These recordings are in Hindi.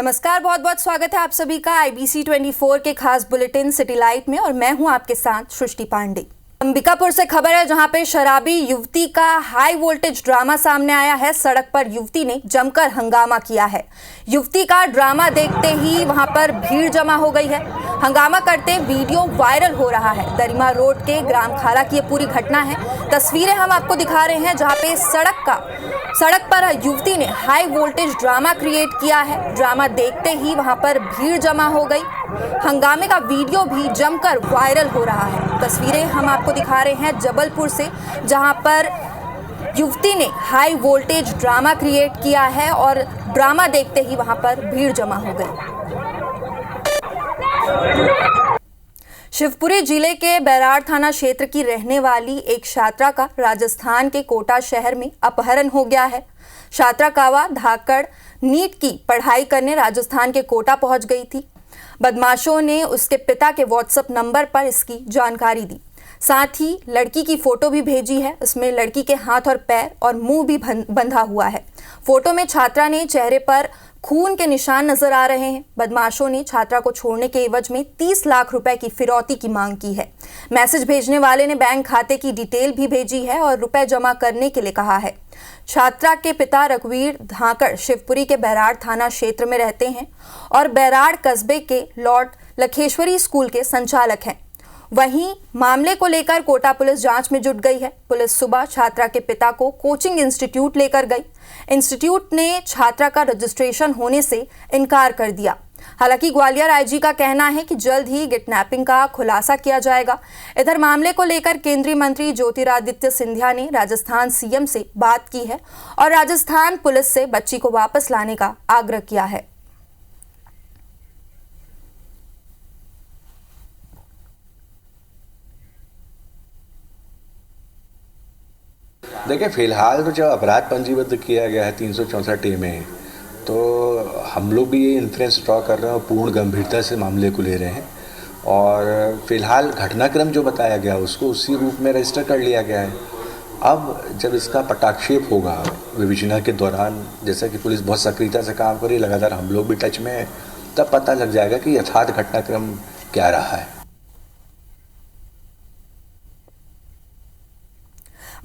नमस्कार, बहुत बहुत स्वागत है आप सभी का IBC 24 के खास बुलेटिन सिटी लाइट में और मैं हूं आपके साथ सृष्टि पांडे। अंबिकापुर से खबर है जहां पे शराबी युवती का हाई वोल्टेज ड्रामा सामने आया है। सड़क पर युवती ने जमकर हंगामा किया है। युवती का ड्रामा देखते ही वहां पर भीड़ जमा हो गई है। हंगामा करते वीडियो वायरल हो रहा है। दरिमा रोड के ग्राम खाला की ये पूरी घटना है। तस्वीरें हम आपको दिखा रहे हैं जहां पे सड़क पर युवती ने हाई वोल्टेज ड्रामा क्रिएट किया है। ड्रामा देखते ही वहां पर भीड़ जमा हो गई। हंगामे का वीडियो भी जमकर वायरल हो रहा है। तस्वीरें हम आपको दिखा रहे हैं जबलपुर से, जहां पर युवती ने हाई वोल्टेज ड्रामा क्रिएट किया है और ड्रामा देखते ही वहां पर भीड़ जमा हो गई। शिवपुरी जिले के बैराड़ थाना क्षेत्र की रहने वाली एक छात्रा का राजस्थान के कोटा शहर में अपहरण हो गया है। छात्रा कावा धाकड़ नीट की पढ़ाई करने राजस्थान के कोटा पहुंच गई थी। बदमाशों ने उसके पिता के व्हाट्सएप नंबर पर इसकी जानकारी दी। साथ ही लड़की की फोटो भी भेजी है। इसमें लड़की के हाथ और पैर और मुंह भी बंधा हुआ है। फोटो में छात्रा ने चेहरे पर खून के निशान नजर आ रहे हैं। बदमाशों ने छात्रा को छोड़ने के एवज में 30 लाख रुपए की फिरौती की मांग की है। मैसेज भेजने वाले ने बैंक खाते की डिटेल भी भेजी है और रुपए जमा करने के लिए कहा है। छात्रा के पिता रघुवीर धाकड़ शिवपुरी के बैराड़ थाना क्षेत्र में रहते हैं और बैराड़ कस्बे के लॉर्ड लखेश्वरी स्कूल के संचालक हैं। वहीं मामले को लेकर कोटा पुलिस जांच में जुट गई है। पुलिस सुबह छात्रा के पिता को कोचिंग इंस्टीट्यूट लेकर गई। इंस्टीट्यूट ने छात्रा का रजिस्ट्रेशन होने से इनकार कर दिया। हालांकि ग्वालियर आईजी का कहना है कि जल्द ही किडनैपिंग का खुलासा किया जाएगा। इधर मामले को लेकर केंद्रीय मंत्री ज्योतिरादित्य सिंधिया ने राजस्थान सीएम से बात की है और राजस्थान पुलिस से बच्ची को वापस लाने का आग्रह किया है। देखिए, फिलहाल तो जब अपराध पंजीबद्ध किया गया है 364 में, तो हम लोग भी ये इन्फ्रेंस ड्रॉ कर रहे हैं और पूर्ण गंभीरता से मामले को ले रहे हैं। और फिलहाल घटनाक्रम जो बताया गया उसको उसी रूप में रजिस्टर कर लिया गया है। अब जब इसका पटाक्षेप होगा विवेचना के दौरान, जैसा कि पुलिस बहुत सक्रियता से काम कर रही है, लगातार हम लोग भी टच में हैं, तब पता लग जाएगा कि यथार्थ घटनाक्रम क्या रहा है।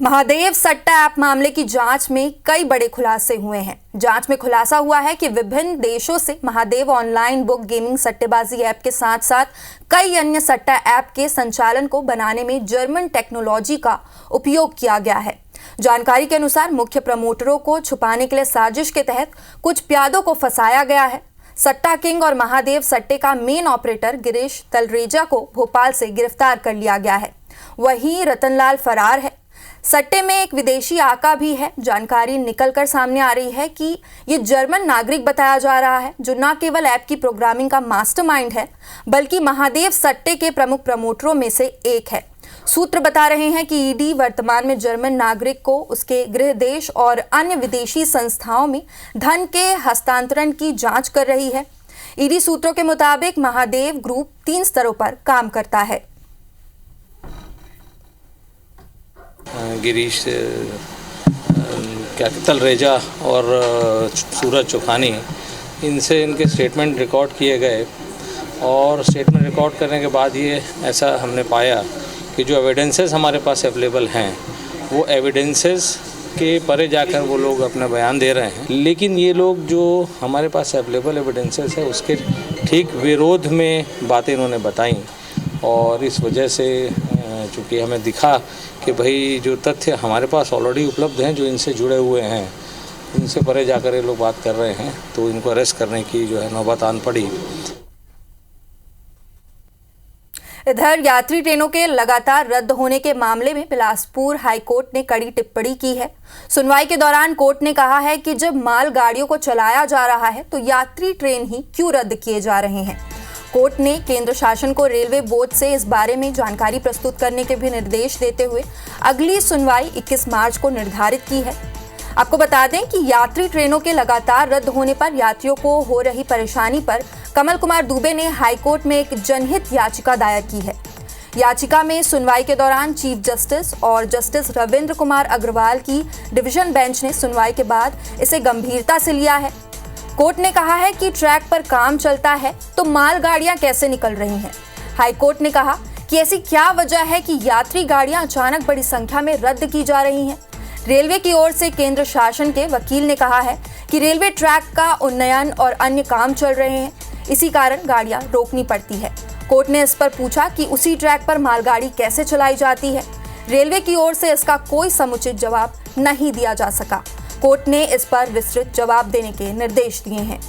महादेव सट्टा ऐप मामले की जांच में कई बड़े खुलासे हुए हैं। जांच में खुलासा हुआ है कि विभिन्न देशों से महादेव ऑनलाइन बुक गेमिंग सट्टेबाजी ऐप के साथ साथ कई अन्य सट्टा ऐप के संचालन को बनाने में जर्मन टेक्नोलॉजी का उपयोग किया गया है। जानकारी के अनुसार मुख्य प्रमोटरों को छुपाने के लिए साजिश के तहत कुछ प्यादों को फंसाया गया है। सट्टा किंग और महादेव सट्टे का मेन ऑपरेटर गिरीश तलरेजा को भोपाल से गिरफ्तार कर लिया गया है। वहीं रतनलाल फरार है। सट्टे में एक विदेशी आका भी है। जानकारी निकलकर सामने आ रही है कि ये जर्मन नागरिक बताया जा रहा है, जो न केवल ऐप की प्रोग्रामिंग का मास्टरमाइंड है, बल्कि महादेव सट्टे के प्रमुख प्रमोटरों में से एक है। सूत्र बता रहे हैं कि ईडी वर्तमान में जर्मन नागरिक को उसके गृह देश और अन्य विदेशी संस्थाओं में धन के हस्तांतरण की जांच कर रही है। ईडी सूत्रों के मुताबिक महादेव ग्रुप 3 स्तरों पर काम करता है। गिरीश तलरेजा और सूरज चौखानी, इनसे इनके स्टेटमेंट रिकॉर्ड किए गए और स्टेटमेंट रिकॉर्ड करने के बाद ये ऐसा हमने पाया कि जो एविडेंसेस हमारे पास अवेलेबल हैं वो एविडेंसेस के परे जाकर वो लोग अपना बयान दे रहे हैं। लेकिन ये लोग जो हमारे पास अवेलेबल एविडेंसेस है उसके ठीक विरोध में बातें इन्होंने बताई और इस वजह से चूँकि हमें दिखा कि भाई जो तथ्य हमारे पास ऑलरेडी उपलब्ध हैं, जो इनसे जुड़े हुए हैं, इनसे परे जाकर ये लोग बात कर रहे हैं, तो इनको अरेस्ट करने की जो है नौबत आन पड़ी। इधर यात्री ट्रेनों के लगातार रद्द होने के मामले में बिलासपुर हाईकोर्ट ने कड़ी टिप्पणी की है। सुनवाई के दौरान कोर्ट ने कहा है कि जब मालगाड़ियों को चलाया जा रहा है तो यात्री ट्रेन ही क्यों रद्द किए जा रहे हैं। कोर्ट ने केंद्र शासन को रेलवे बोर्ड से इस बारे में जानकारी प्रस्तुत करने के भी निर्देश देते हुए अगली सुनवाई 21 मार्च को निर्धारित की है। आपको बता दें कि यात्री ट्रेनों के लगातार रद्द होने पर यात्रियों को हो रही परेशानी पर कमल कुमार दुबे ने हाईकोर्ट में एक जनहित याचिका दायर की है। याचिका में सुनवाई के दौरान चीफ जस्टिस और जस्टिस रविंद्र कुमार अग्रवाल की डिवीजन बेंच ने सुनवाई के बाद इसे गंभीरता से लिया है। कोर्ट ने कहा है कि ट्रैक पर काम चलता है तो मालगाड़ियां कैसे निकल रही हैं। हाई कोर्ट ने कहा कि ऐसी क्या वजह है कि यात्री गाड़ियां अचानक बड़ी संख्या में रद्द की जा रही हैं। रेलवे की ओर से केंद्र शासन के वकील ने कहा है कि रेलवे ट्रैक का उन्नयन और अन्य काम चल रहे हैं, इसी कारण गाड़ियां रोकनी पड़ती है। कोर्ट ने इस पर पूछा कि उसी ट्रैक पर मालगाड़ी कैसे चलाई जाती है। रेलवे की ओर से इसका कोई समुचित जवाब नहीं दिया जा सका। कोर्ट ने इस पर विस्तृत जवाब देने के निर्देश दिए हैं।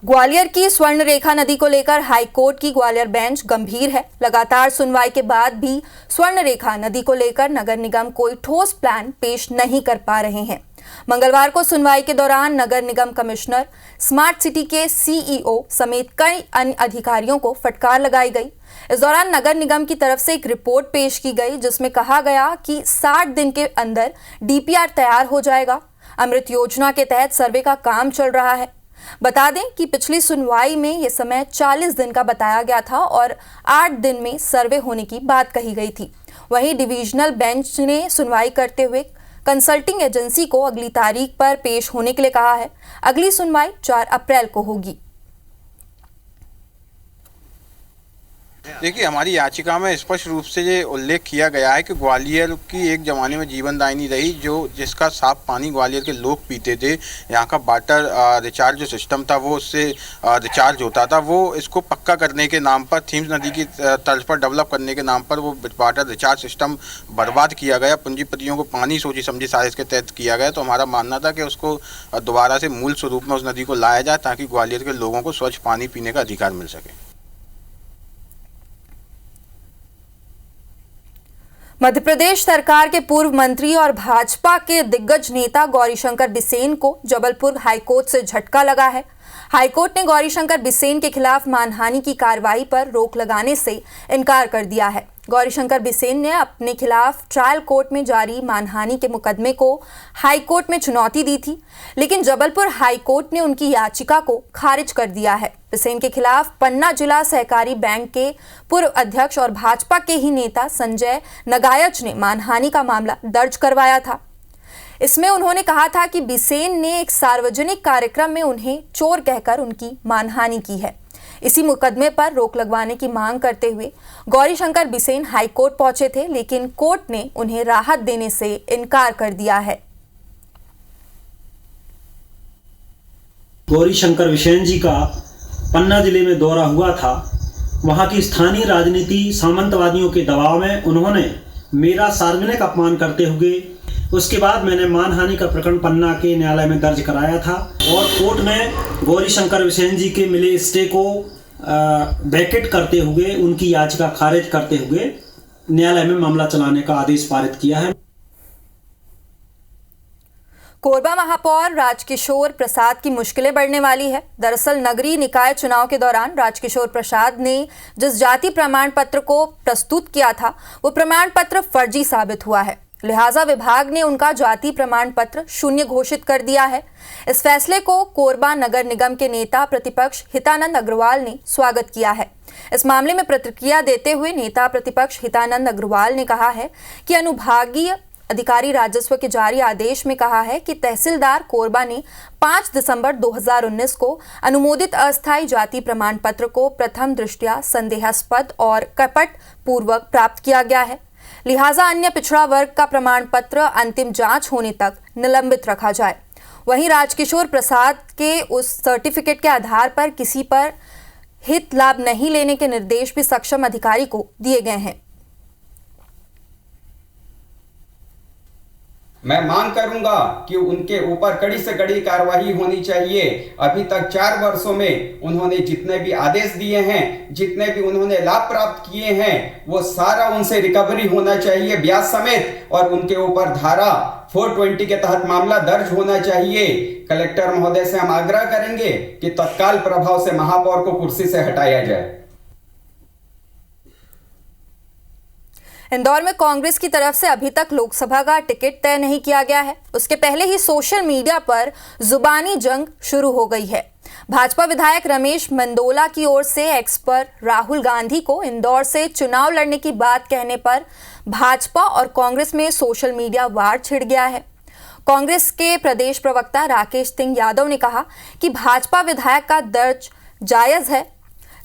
ग्वालियर की स्वर्ण रेखा नदी को लेकर हाई कोर्ट की ग्वालियर बेंच गंभीर है। लगातार सुनवाई के बाद भी स्वर्ण रेखा नदी को लेकर नगर निगम कोई ठोस प्लान पेश नहीं कर पा रहे हैं। मंगलवार को सुनवाई के दौरान नगर निगम कमिश्नर, स्मार्ट सिटी के सीईओ समेत कई अन्य अधिकारियों को फटकार लगाई गई। इस दौरान नगर निगम की तरफ से एक रिपोर्ट पेश की गई जिसमें कहा गया कि 60 दिन के अंदर डीपीआर तैयार हो जाएगा। अमृत योजना के तहत सर्वे का काम चल रहा है। बता दें कि पिछली सुनवाई में यह समय 40 दिन का बताया गया था और 8 दिन में सर्वे होने की बात कही गई थी। वहीं डिविजनल बेंच ने सुनवाई करते हुए कंसल्टिंग एजेंसी को अगली तारीख पर पेश होने के लिए कहा है। अगली सुनवाई 4 अप्रैल को होगी। देखिए, हमारी याचिका में स्पष्ट रूप से ये उल्लेख किया गया है कि ग्वालियर की एक ज़माने में जीवनदायिनी रही, जिसका साफ पानी ग्वालियर के लोग पीते थे। यहाँ का वाटर रिचार्ज जो सिस्टम था वो उससे रिचार्ज होता था। वो इसको पक्का करने के नाम पर, थीम्स नदी की तर्ज पर डेवलप करने के नाम पर वो वाटर रिचार्ज सिस्टम बर्बाद किया गया। पूंजीपतियों को पानी सोची समझी साजिश के तहत किया गया। तो हमारा मानना था कि उसको दोबारा से मूल स्वरूप में उस नदी को लाया जाए ताकि ग्वालियर के लोगों को स्वच्छ पानी पीने का अधिकार मिल सके। मध्य प्रदेश सरकार के पूर्व मंत्री और भाजपा के दिग्गज नेता गौरीशंकर बिसेन को जबलपुर हाईकोर्ट से झटका लगा है। हाईकोर्ट ने गौरीशंकर बिसेन के खिलाफ मानहानि की कार्रवाई पर रोक लगाने से इनकार कर दिया है। गौरीशंकर बिसेन ने अपने खिलाफ ट्रायल कोर्ट में जारी मानहानि के मुकदमे को हाईकोर्ट में चुनौती दी थी, लेकिन जबलपुर हाईकोर्ट ने उनकी याचिका को खारिज कर दिया है। बिसेन के खिलाफ पन्ना जिला सहकारी बैंक के पूर्व अध्यक्ष और भाजपा के ही नेता संजय नगायच ने मानहानि का मामला दर्ज करवाया था। इसमें उन्होंने कहा था कि बिसेन ने एक सार्वजनिक कार्यक्रम में उन्हें चोर कहकर उनकी मानहानि की है। इसी मुकदमे पर रोक लगवाने की मांग करते हुए गौरीशंकर बिसेन हाईकोर्ट पहुंचे थे, लेकिन कोर्ट ने उन्हें राहत देने से इनकार कर दिया है। गौरीशंकर बिसेन जी का पन्ना जिले में दौरा हुआ था। वहां की स्थानीय राजनीति सामंतवादियों के दबाव में उन्होंने मेरा सार्वजनिक अपमान करते हुए, उसके बाद मैंने मानहानि का प्रकरण पन्ना के न्यायालय में दर्ज कराया था और कोर्ट में गौरीशंकर बिसेन जी के मिले स्टे को वैकेट करते हुए, उनकी याचिका खारिज करते हुए न्यायालय में मामला चलाने का आदेश पारित किया है। कोरबा महापौर राजकिशोर प्रसाद की मुश्किलें बढ़ने वाली है। दरअसल नगरीय निकाय चुनाव के दौरान राजकिशोर प्रसाद ने जिस जाति प्रमाण पत्र को प्रस्तुत किया था वो प्रमाण पत्र फर्जी साबित हुआ है। लिहाजा विभाग ने उनका जाति प्रमाण पत्र शून्य घोषित कर दिया है। इस फैसले को कोरबा नगर निगम के नेता प्रतिपक्ष हितानंद अग्रवाल ने स्वागत किया है। इस मामले में प्रतिक्रिया देते हुए नेता प्रतिपक्ष हितानंद अग्रवाल ने कहा है कि अनुभागीय अधिकारी राजस्व के जारी आदेश में कहा है कि तहसीलदार कोरबा ने 5 दिसंबर 2019 को अनुमोदित अस्थायी जाति प्रमाण पत्र को प्रथम दृष्टया संदेहास्पद और कपट पूर्वक प्राप्त किया गया है। लिहाजा अन्य पिछड़ा वर्ग का प्रमाण पत्र अंतिम जांच होने तक निलंबित रखा जाए। वहीं राजकिशोर प्रसाद के उस सर्टिफिकेट के आधार पर किसी पर हित लाभ नहीं लेने के निर्देश भी सक्षम अधिकारी को दिए गए हैं। मैं मांग करूंगा कि उनके ऊपर कड़ी से कड़ी कार्रवाई होनी चाहिए। अभी तक 4 वर्षों में उन्होंने जितने भी आदेश दिए हैं, जितने भी उन्होंने लाभ प्राप्त किए हैं, वो सारा उनसे रिकवरी होना चाहिए ब्याज समेत, और उनके ऊपर धारा 420 के तहत मामला दर्ज होना चाहिए। कलेक्टर महोदय से हम आग्रह करेंगे कि तत्काल प्रभाव से महापौर को कुर्सी से हटाया जाए। इंदौर में कांग्रेस की तरफ से अभी तक लोकसभा का टिकट तय नहीं किया गया है। उसके पहले ही सोशल मीडिया पर जुबानी जंग शुरू हो गई है। भाजपा विधायक रमेश मंडोला की ओर से एक्स पर राहुल गांधी को इंदौर से चुनाव लड़ने की बात कहने पर भाजपा और कांग्रेस में सोशल मीडिया वार छिड़ गया है। कांग्रेस के प्रदेश प्रवक्ता राकेश सिंह यादव ने कहा कि भाजपा विधायक का दर्ज जायज है।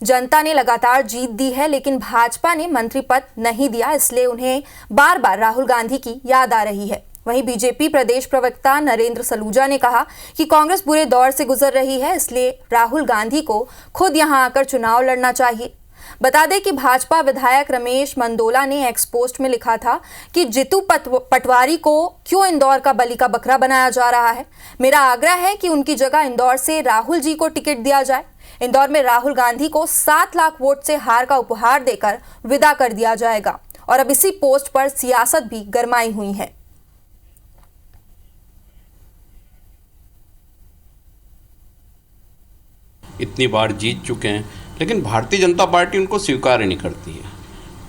जनता ने लगातार जीत दी है, लेकिन भाजपा ने मंत्री पद नहीं दिया, इसलिए उन्हें बार बार राहुल गांधी की याद आ रही है। वहीं बीजेपी प्रदेश प्रवक्ता नरेंद्र सलूजा ने कहा कि कांग्रेस बुरे दौर से गुजर रही है, इसलिए राहुल गांधी को खुद यहां आकर चुनाव लड़ना चाहिए। बता दें कि भाजपा विधायक रमेश मंडोला ने एक्स पोस्ट में लिखा था कि जितू पटवारी को क्यों इंदौर का बलि का बकरा बनाया जा रहा है। मेरा आग्रह है कि उनकी जगह इंदौर से राहुल जी को टिकट दिया जाए। इंदौर में राहुल गांधी को 7 लाख वोट से हार का उपहार देकर विदा कर दिया जाएगा। और अब इसी पोस्ट पर सियासत भी गरमाई हुई है। इतनी बार जीत चुके हैं, लेकिन भारतीय जनता पार्टी उनको स्वीकार ही नहीं करती है।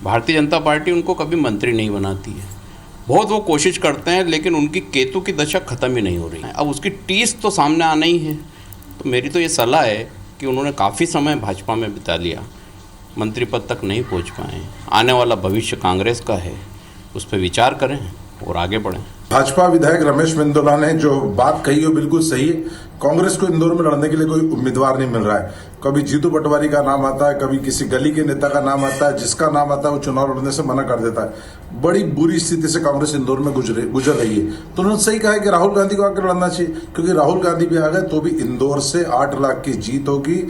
भारतीय जनता पार्टी उनको कभी मंत्री नहीं बनाती है। बहुत वो कोशिश करते हैं, लेकिन उनकी केतु की दशा ख़त्म ही नहीं हो रही है। अब उसकी टीस तो सामने आना ही है। तो मेरी तो ये सलाह है कि उन्होंने काफ़ी समय भाजपा में बिता लिया, मंत्री पद तक नहीं पहुंच पाए। आने वाला भविष्य कांग्रेस का है, उस पर विचार करें और आगे बढ़ें। भाजपा विधायक रमेश मंडोला ने जो बात कही है बिल्कुल सही है। कांग्रेस को इंदौर में लड़ने के लिए कोई उम्मीदवार नहीं मिल रहा है। कभी जीतू पटवारी का नाम आता है, कभी किसी गली के नेता का नाम आता है, जिसका नाम आता है वो चुनाव लड़ने से मना कर देता है। बड़ी बुरी स्थिति से कांग्रेस इंदौर में गुजर रही है। तो उन्होंने सही कहा है कि राहुल गांधी को आकर लड़ना चाहिए, क्योंकि राहुल गांधी भी आ गए तो भी इंदौर से 8 लाख की जीत होगी।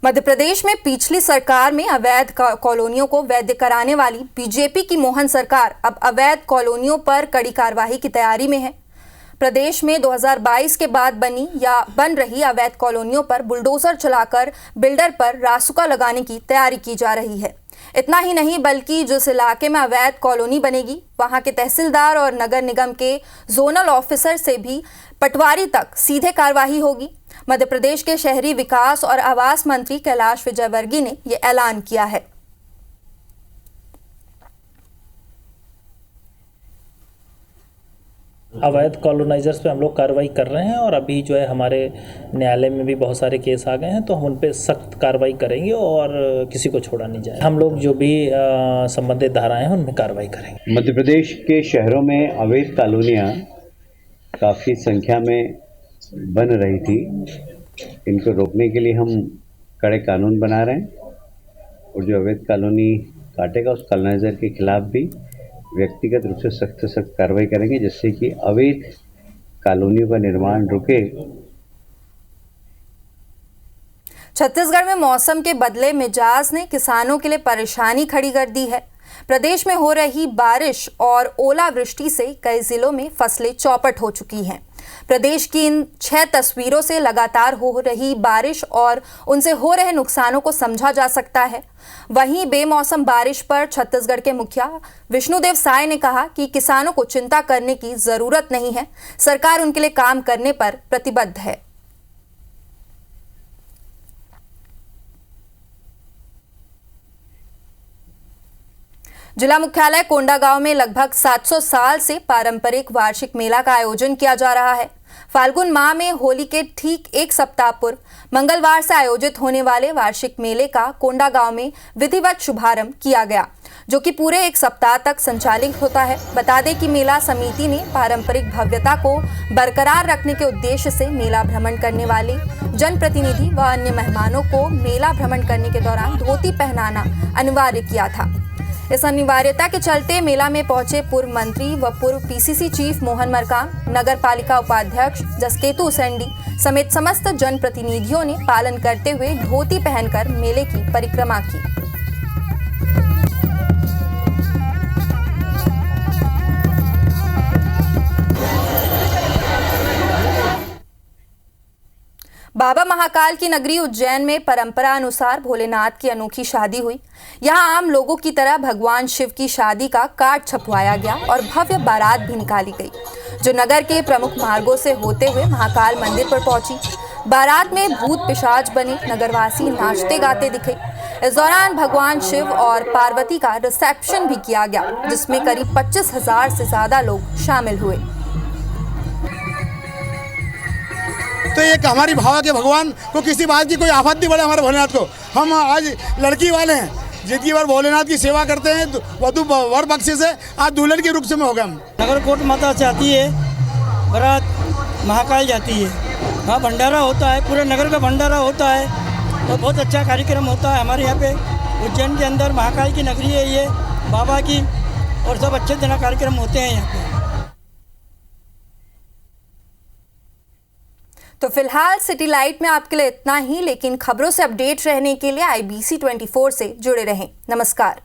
मध्य प्रदेश में पिछली सरकार में अवैध कॉलोनियों को वैध कराने वाली बीजेपी की मोहन सरकार अब अवैध कॉलोनियों पर कड़ी कार्रवाई की तैयारी में है। प्रदेश में 2022 के बाद बनी या बन रही अवैध कॉलोनियों पर बुलडोजर चलाकर बिल्डर पर रासुका लगाने की तैयारी की जा रही है। इतना ही नहीं, बल्कि जिस इलाके में अवैध कॉलोनी बनेगी वहां के तहसीलदार और नगर निगम के जोनल ऑफिसर से भी पटवारी तक सीधे कार्रवाई होगी। मध्य प्रदेश के शहरी विकास और आवास मंत्री कैलाश विजयवर्गीय ने यह ऐलान किया है। अवैध कॉलोनाइजर्स पे हम लोग कार्रवाई कर रहे हैं और अभी जो है हमारे न्यायालय में भी बहुत सारे केस आ गए हैं, तो हम उन पे सख्त कार्रवाई करेंगे और किसी को छोड़ा नहीं जाए। हम लोग जो भी संबंधित धाराएं हैं उनमें कार्रवाई करेंगे। मध्य प्रदेश के शहरों में अवैध कॉलोनियाँ काफ़ी संख्या में बन रही थी। इनको रोकने के लिए हम कड़े कानून बना रहे हैं और जो अवैध कॉलोनी काटेगा उस कॉलोनाइजर के खिलाफ भी व्यक्तिगत रूप से सख्त से सख्त कार्रवाई करेंगे, जिससे कि अवैध कॉलोनियों का निर्माण रुके। छत्तीसगढ़ में मौसम के बदले मिजाज ने किसानों के लिए परेशानी खड़ी कर दी है। प्रदेश में हो रही बारिश और ओलावृष्टि से कई जिलों में फसलें चौपट हो चुकी हैं। प्रदेश की इन 6 तस्वीरों से लगातार हो रही बारिश और उनसे हो रहे नुकसानों को समझा जा सकता है। वहीं बेमौसम बारिश पर छत्तीसगढ़ के मुखिया विष्णुदेव साय ने कहा कि किसानों को चिंता करने की जरूरत नहीं है, सरकार उनके लिए काम करने पर प्रतिबद्ध है। जिला मुख्यालय कोंडागांव में लगभग 700 साल से पारंपरिक वार्षिक मेला का आयोजन किया जा रहा है। फाल्गुन माह में होली के ठीक 1 सप्ताह पूर्व मंगलवार से आयोजित होने वाले वार्षिक मेले का कोंडागांव में विधिवत शुभारंभ किया गया, जो कि पूरे 1 सप्ताह तक संचालित होता है। बता दें कि मेला समिति ने पारंपरिक भव्यता को बरकरार रखने के उद्देश्य से मेला भ्रमण करने वाले जनप्रतिनिधि व अन्य मेहमानों को मेला भ्रमण करने के दौरान धोती पहनाना अनिवार्य किया था। इस अनिवार्यता के चलते मेला में पहुंचे पूर्व मंत्री व पूर्व पीसीसी चीफ मोहन मरकाम, नगर पालिका उपाध्यक्ष जसकेतु उसेंडी समेत समस्त जनप्रतिनिधियों ने पालन करते हुए धोती पहनकर मेले की परिक्रमा की। बाबा महाकाल की नगरी उज्जैन में परंपरा अनुसार भोलेनाथ की अनोखी शादी हुई। यहां आम लोगों की तरह भगवान शिव की शादी का कार्ड छपवाया गया और भव्य बारात भी निकाली गई, जो नगर के प्रमुख मार्गों से होते हुए महाकाल मंदिर पर पहुंची। बारात में भूत पिशाच बने नगरवासी नाचते गाते दिखे। इस दौरान भगवान शिव और पार्वती का रिसेप्शन भी किया गया, जिसमें करीब 25,000 से ज्यादा लोग शामिल हुए। तो एक हमारी भावा के भगवान को किसी बात की कोई आफत नहीं पड़े हमारे भोलेनाथ को। हम आज लड़की वाले हैं, जितनी बार भोलेनाथ की सेवा करते हैं वधु वर बख्शे से आज दुल्हन के रूप में हो गए हम। नगरकोट माता से आती है बारात, महाकाल जाती है, वहाँ भंडारा होता है, पूरे नगर का भंडारा होता है और बहुत अच्छा कार्यक्रम होता है हमारे यहाँ पे। उज्जैन के अंदर महाकाल की नगरी है ये, बाबा की, और सब अच्छे तरह कार्यक्रम होते हैं यहाँ पे। तो फिलहाल सिटी लाइट में आपके लिए इतना ही, लेकिन खबरों से अपडेट रहने के लिए IBC 24 से जुड़े रहें। नमस्कार।